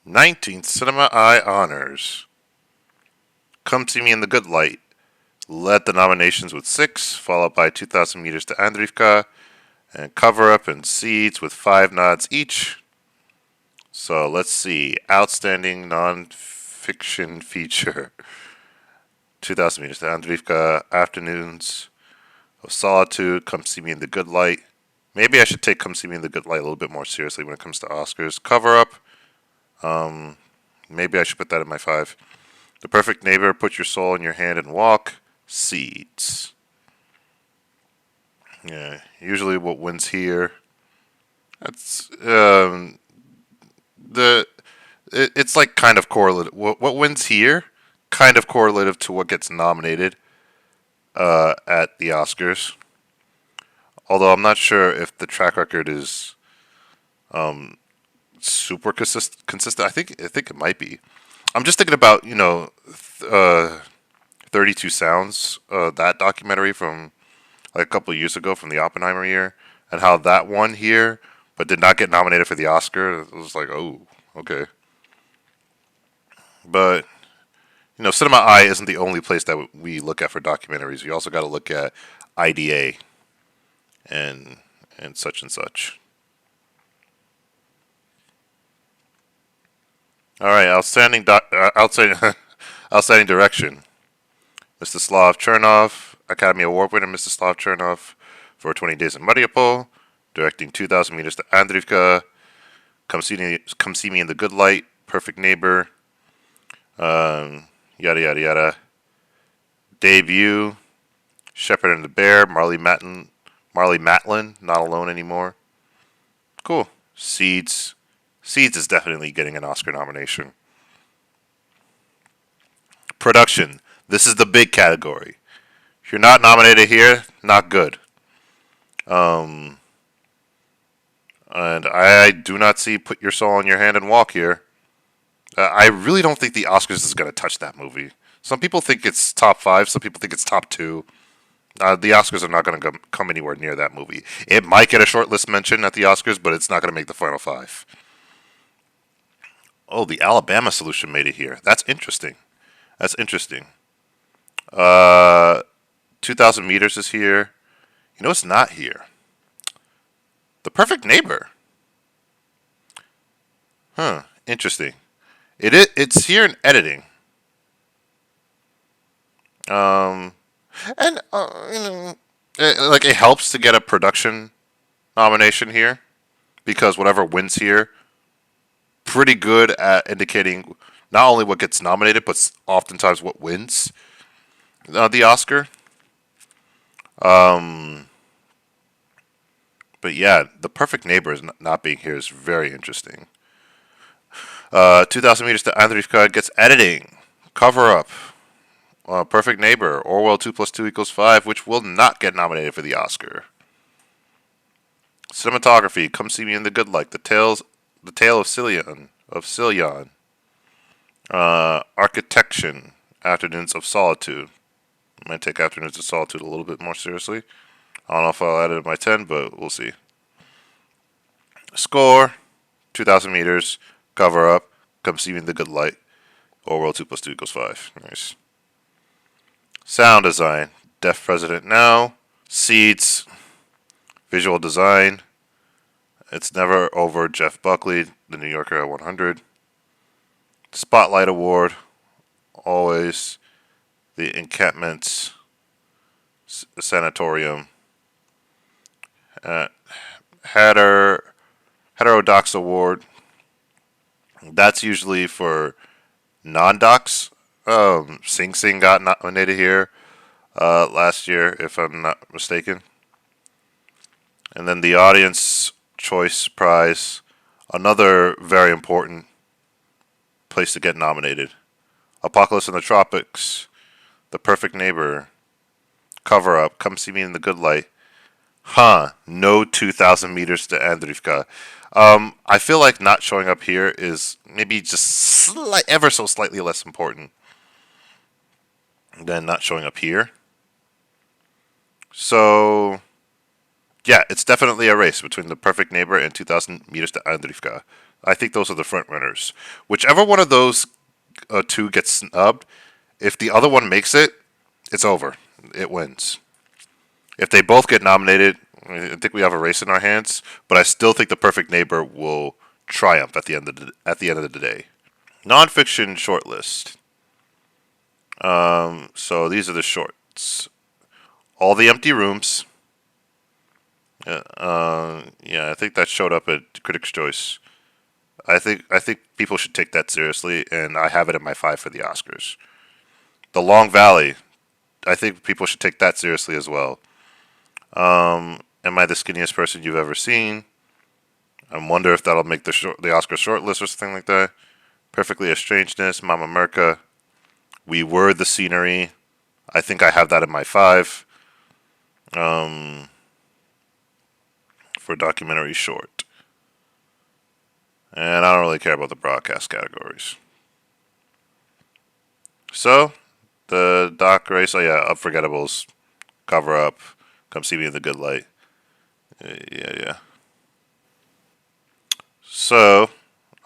19th Cinema Eye Honors. Come See Me in the Good Light led the nominations with 6, followed by 2,000 Meters to Andrivka, and Cover Up and Seeds with 5 nods each. So let's see. Outstanding non-fiction feature. 2,000 Meters to Andrivka, Afternoons of Solitude, Come See Me in the Good Light. Maybe I should take Come See Me in the Good Light a little bit more seriously when it comes to Oscars. Cover Up. Maybe I should put that in my 5. The Perfect Neighbor, Put Your Soul in Your Hand and Walk. Seeds. Yeah, usually what wins here. That's it's like kind of correlative. What wins here, kind of correlative to what gets nominated at the Oscars. Although I'm not sure if the track record is super consistent. I think it might be. I'm just thinking about 32 Sounds, that documentary from like a couple of years ago from the Oppenheimer year, and how that won here but did not get nominated for the Oscar. It was like, oh, okay. But Cinema Eye isn't the only place that we look at for documentaries. You also got to look at IDA and such and such. All right, outstanding direction. Mr. Slav Chernov, Academy Award winner Mr. Slav Chernov for 20 Days in Mariupol, directing 2,000 Meters to Andrivka, Come See Me in the Good Light, Perfect Neighbor, yada yada yada. Debut, Shepherd and the Bear, Marley Matlin, Not Alone Anymore. Cool. Seeds is definitely getting an Oscar nomination. Production. This is the big category. If you're not nominated here, not good. And I do not see Put Your Soul in Your Hand and Walk here. I really don't think the Oscars is going to touch that movie. Some people think it's top 5. Some people think it's top 2. The Oscars are not going to come anywhere near that movie. It might get a shortlist mention at the Oscars, but it's not going to make the final 5. Oh, the Alabama Solution made it here. That's interesting. Uh, 2,000 Meters is here. You know it's not here? The Perfect Neighbor. Huh. Interesting. It's here in editing. And like it helps to get a production nomination here because whatever wins here, pretty good at indicating not only what gets nominated but oftentimes what wins the Oscar. But yeah, The Perfect Neighbor is not being here is very interesting. 2,000 Meters to Andrivka gets editing. Cover Up. Perfect Neighbor. Orwell 2 plus 2 equals 5, which will not get nominated for the Oscar. Cinematography. Come See Me in the Good Light. The Tale of Cillian. Architecture. Afternoons of Solitude. I might take Afternoons of Solitude a little bit more seriously. I don't know if I'll add it to my 10, but we'll see. Score. 2,000 Meters. Cover Up. Come See Me in the Good Light. Orwell 2 plus 2 equals 5. Nice. Sound design. Deaf President Now. Seeds. Visual design. It's Never Over Jeff Buckley, The New Yorker at 100. Spotlight Award. Always. The Encampments. Sanatorium. Heterodox Award. That's usually for non-docs. Sing Sing got nominated here last year, if I'm not mistaken. And then the Audience Choice Prize, another very important place to get nominated. Apocalypse in the Tropics, The Perfect Neighbor, Cover Up, Come See Me in the Good Light. No 2,000 Meters to Andrivka. I feel like not showing up here is maybe just ever so slightly less important than not showing up here. So, yeah, it's definitely a race between The Perfect Neighbor and 2,000 Meters to Andrivka. I think those are the front runners. Whichever one of those two gets snubbed, if the other one makes it, it's over. It wins. If they both get nominated, I think we have a race in our hands. But I still think The Perfect Neighbor will triumph at the end of the day. Nonfiction shortlist. So these are the shorts. All the Empty Rooms. Yeah, I think that showed up at Critics' Choice. I think people should take that seriously, and I have it in my five for the Oscars. The Long Valley. I think people should take that seriously as well. Am I the skinniest person you've ever seen? I wonder if that'll make the Oscar shortlist or something like that. Perfectly Estrangedness, Mama America. We Were the Scenery. I think I have that in my five. For documentary short. And I don't really care about the broadcast categories. So, the doc race, oh yeah, Unforgettables, Cover Up, Come See Me in the Good Light. Yeah. So,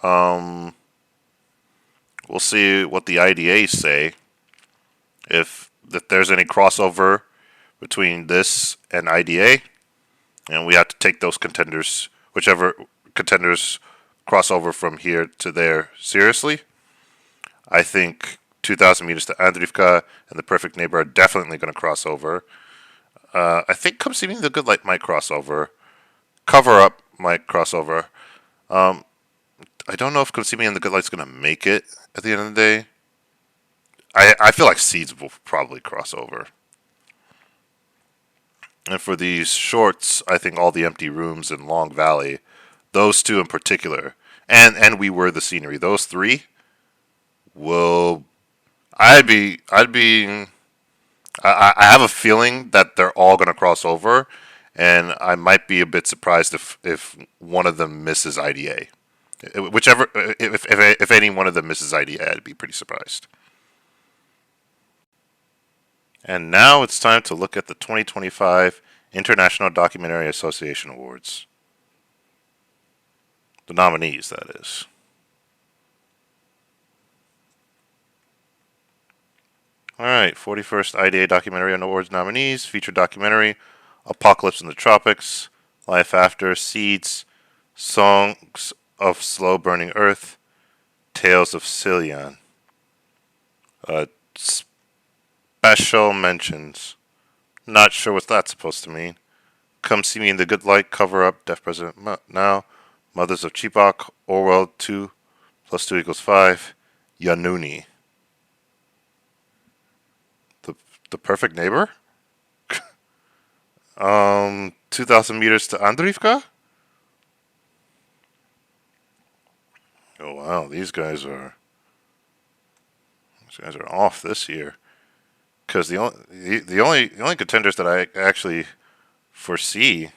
we'll see what the IDAs say. If there's any crossover between this and IDA, and we have to take those contenders, whichever contenders cross over from here to there, seriously. I think 2,000 Meters to Andrivka and The Perfect Neighbor are definitely going to cross over. I think Come See Me in the Good Light might cross over. Cover Up might cross over. I don't know if Come See Me in the Good Light's going to make it at the end of the day. I feel like Seeds will probably cross over. And for these shorts, I think All the Empty Rooms and Long Valley, those two in particular, and We Were the Scenery, those three will. I have a feeling that they're all going to cross over, and I might be a bit surprised if one of them misses IDA. Whichever, if any one of them misses IDA, I'd be pretty surprised. And now it's time to look at the 2025 International Documentary Association Awards. The nominees, that is. Alright, 41st IDA Documentary Awards nominees. Feature documentary, Apocalypse in the Tropics, Life After, Seeds, Songs of Slow Burning Earth, Tales of Silion. Special mentions. Not sure what that's supposed to mean. Come See Me in the Good Light, Cover Up, Deaf President Now, Mothers of Chibok, Orwell 2 plus 2 equals 5, Yanuni. The Perfect Neighbor? 2,000 Meters to Andrivka? Oh wow, these guys are off this year. Because the only contenders that I actually foresee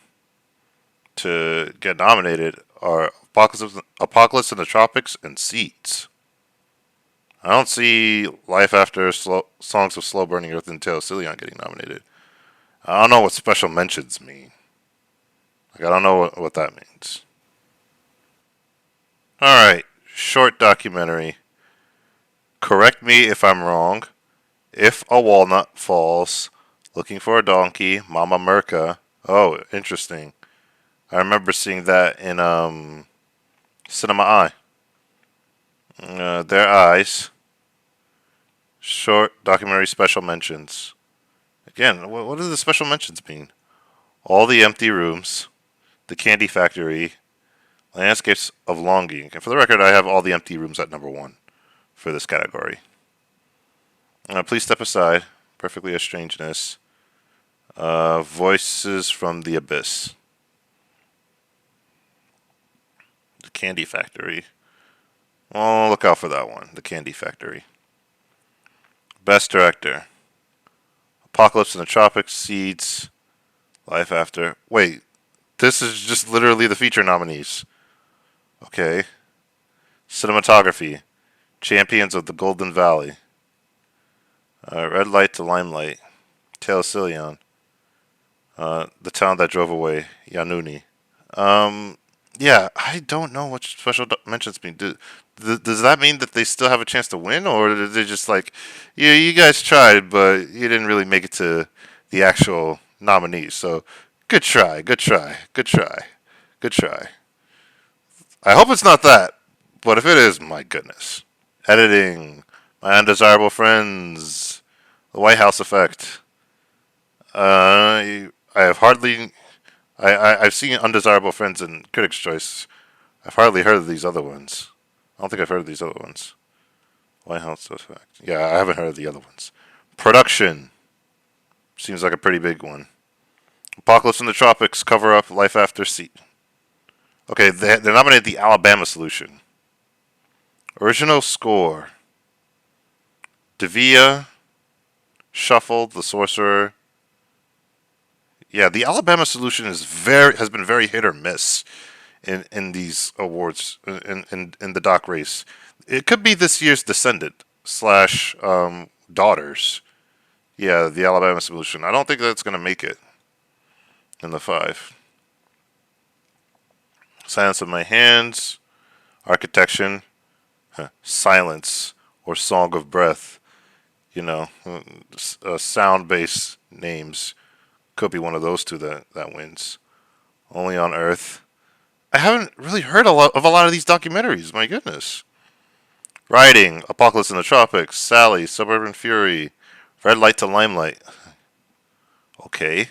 to get nominated are Apocalypse in the Tropics and Seeds. I don't see Life After, Songs of Slow Burning Earth and Tales of Silion getting nominated. I don't know what special mentions mean. I don't know what that means. Alright, short documentary. Correct me if I'm wrong. If a Walnut Falls, Looking for a Donkey, Mama Merca. Oh, interesting. I remember seeing that in Cinema Eye. Their Eyes. Short documentary special mentions. Again, what do the special mentions mean? All the Empty Rooms, The Candy Factory, Landscapes of Longing. And for the record, I have All the Empty Rooms at number 1 for this category. Please Step Aside, Perfectly Estrangedness, Voices from the Abyss, The Candy Factory. Oh, look out for that one, The Candy Factory. Best Director, Apocalypse in the Tropics, Seeds, Life After. Wait, this is just literally the feature nominees. Okay. Cinematography, Champions of the Golden Valley, Red Light to Limelight, Tale of Silion, The Town That Drove Away, Yanuni. Yeah, I don't know what special mentions mean. Does that mean that they still have a chance to win, or are they just like, yeah, you guys tried, but you didn't really make it to the actual nominees? So, good try, good try, good try, good try. I hope it's not that, but if it is, my goodness. Editing, my undesirable friends, the White House effect. I have hardly. I've seen undesirable friends in Critics' Choice. I've hardly heard of these other ones. I don't think I've heard of these other ones. White House effect. Yeah, I haven't heard of the other ones. Production seems like a pretty big one. Apocalypse in the Tropics, Cover Up, Life After Sea. Okay, they're nominated the Alabama Solution. Original score: Devia, Shuffled, The Sorcerer. Yeah, the Alabama Solution has been very hit or miss in these awards in the doc race. It could be this year's Descendant slash Daughters. Yeah, the Alabama Solution. I don't think that's gonna make it in the five. Silence of My Hands, Architecture, Silence, or Song of Breath. You know, sound based names could be one of those two that wins. Only on Earth. I haven't really heard a lot of these documentaries. My goodness. Writing: Apocalypse in the Tropics, Sally, Suburban Fury, Red Light to Limelight. Okay.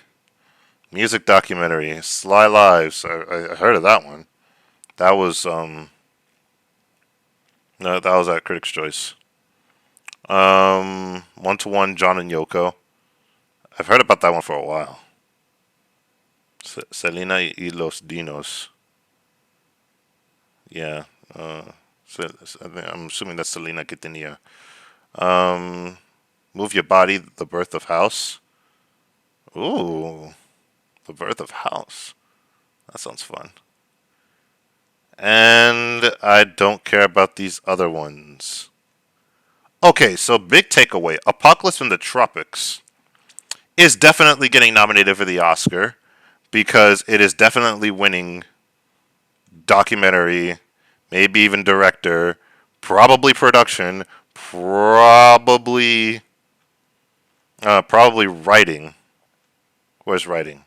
Music documentary, Sly Lives. I heard of that one. That was no, that was at Critics' Choice. 1-to-1 John and Yoko. I've heard about that one for a while. Selena y los Dinos. Yeah. I'm assuming that's Selena Quintanilla. Um, Move Your Body, The Birth of House. Ooh, The Birth of House. That sounds fun. And I don't care about these other ones. Okay, so big takeaway: Apocalypse in the Tropics is definitely getting nominated for the Oscar because it is definitely winning documentary, maybe even director, probably production, probably writing. Where's writing?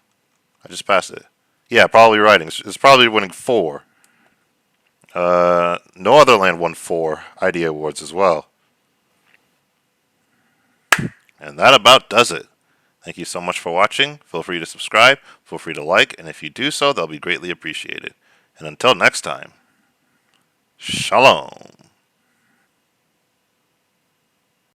I just passed it. Yeah, probably writing. It's probably winning four. No Other Land won four Idea Awards as well. And that about does it. Thank you so much for watching. Feel free to subscribe, feel free to like, and if you do so, that'll be greatly appreciated. And until next time, Shalom.